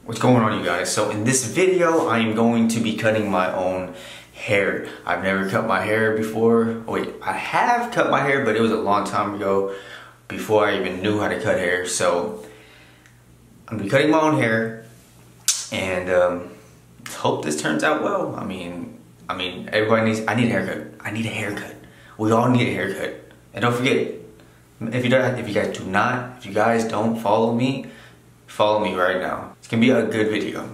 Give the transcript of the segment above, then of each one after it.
What's going on, you guys? So in this video I am going to be cutting my own hair. I've never cut my hair before. Oh, wait, I have cut my hair, but it was a long time ago before I even knew how to cut hair. So I'm gonna be cutting my own hair and hope this turns out well. I mean everybody needs, I need a haircut. I need a haircut. We all need a haircut. And don't forget, if you guys don't follow me right now. It's gonna be a good video.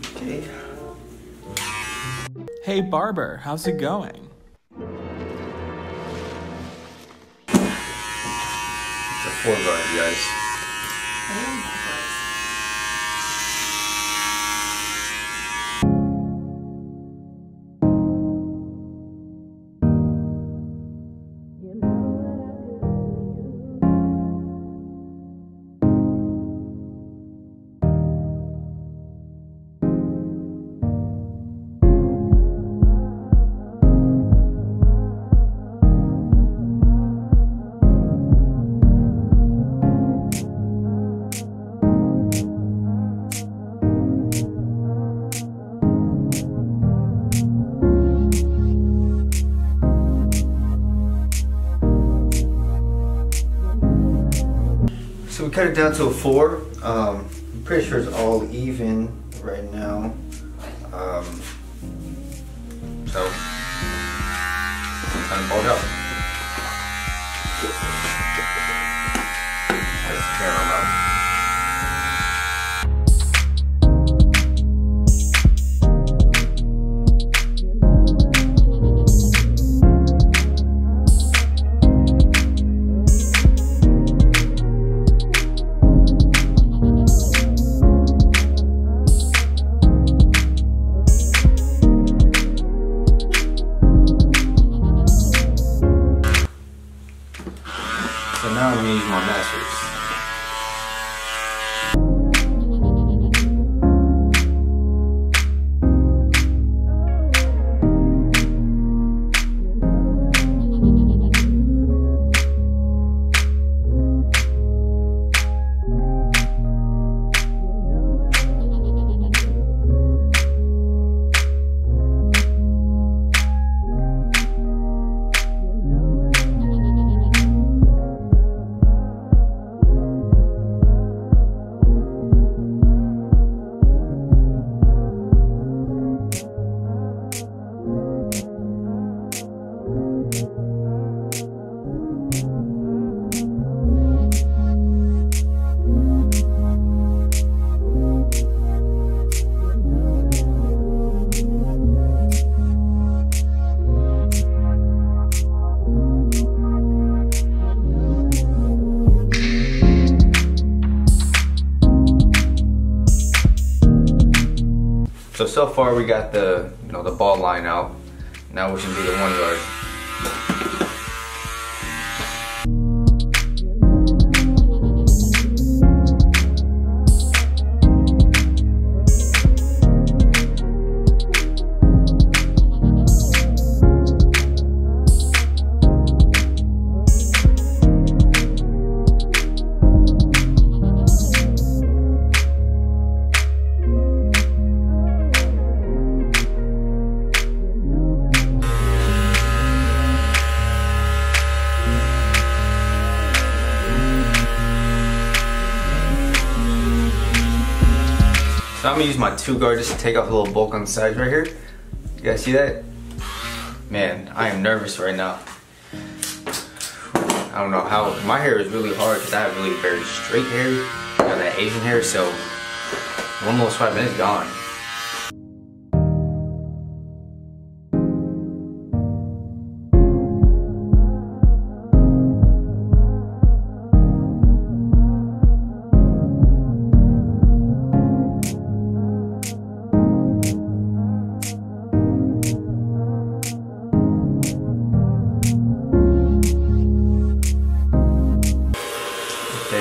Okay. Hey barber, how's it going? It's a 4 guard, you guys. So we cut it down to a 4. I'm pretty sure it's all even right now. So time to ball it out. That's the camera out. So now I'm going to use my masters. So far we got the the ball line out. Now we should do the 1 guard. So I'm gonna use my 2 guard just to take off a little bulk on the sides right here. You guys see that? Man, I am nervous right now. I don't know how, my hair is really hard because I have really very straight hair. I got that Asian hair, so one little swipe and it's gone.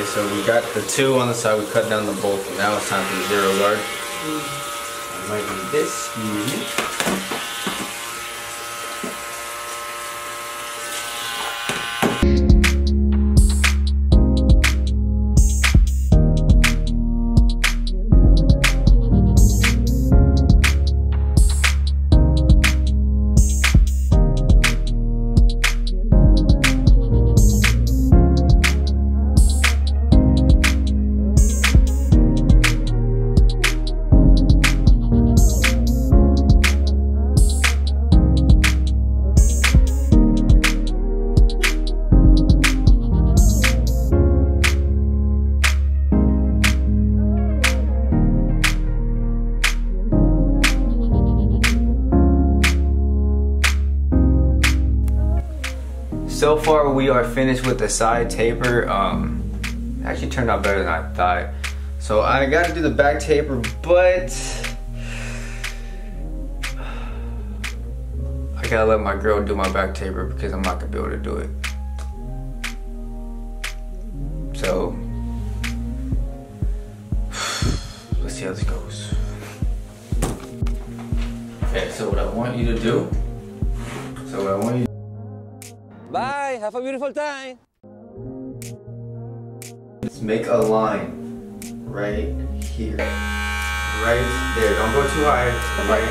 so we got the 2 on the side, we cut down the bolt, and now it's time for the 0 guard. I might need this, excuse me. So far we are finished with the side taper. Actually turned out better than I thought. So I gotta do the back taper, but I gotta let my girl do my back taper because I'm not gonna be able to do it. So let's see how this goes. Okay, so what I want you to do, Bye, have a beautiful time. Let's make a line right here. Right there. Don't go too high. Right.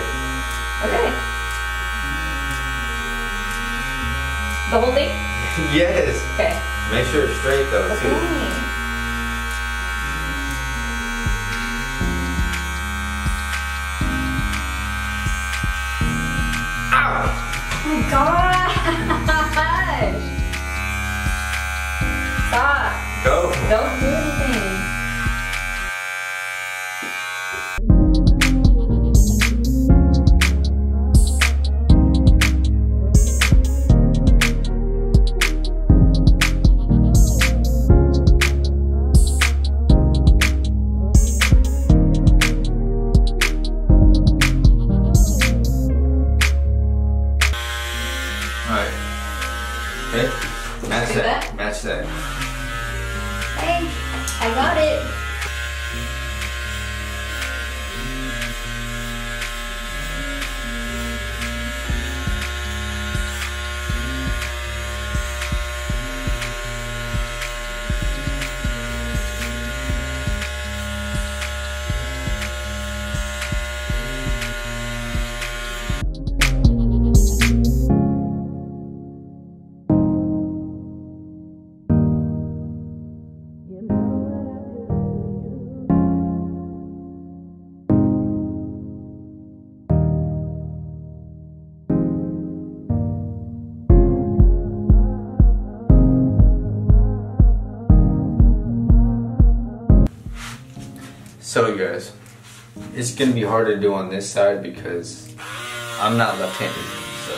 Okay. The whole thing? Yes. Okay. Make sure it's straight though, too. Ow! Oh my gosh! Stop! Go! Don't do anything. Alright. Okay. Match Do that. that? Match that. Hey, I got it. So you guys, it's gonna be hard to do on this side because I'm not left-handed, so.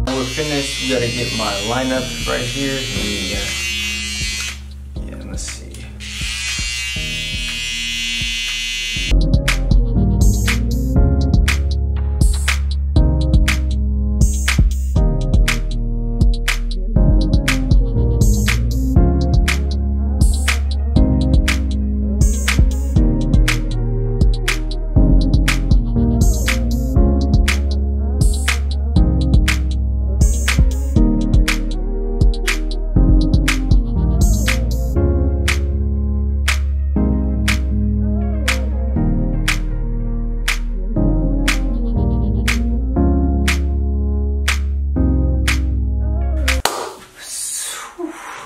When we're finished, we gotta get my lineup right here. Yeah, let's see.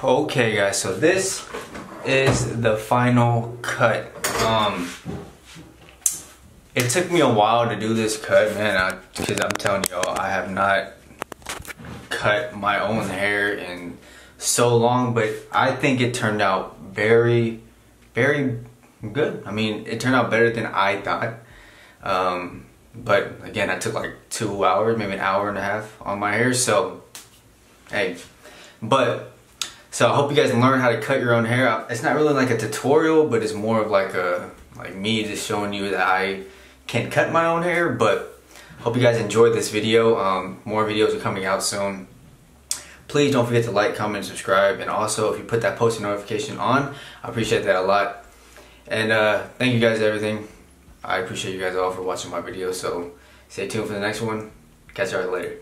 Okay guys, so this is the final cut. It took me a while to do this cut, man, because I'm telling y'all, I have not cut my own hair in so long, but I think it turned out very, very good. I mean, it turned out better than I thought. But again, I took like 2 hours, maybe an hour and a half on my hair, so hey. But So I hope you guys learn how to cut your own hair. It's not really like a tutorial, but it's more of like me just showing you that I can cut my own hair. But hope you guys enjoyed this video. More videos are coming out soon. Please don't forget to like, comment, and subscribe. And also, if you put that post notification on, I appreciate that a lot. And thank you guys for everything. I appreciate you guys all for watching my video. So stay tuned for the next one. Catch y'all later.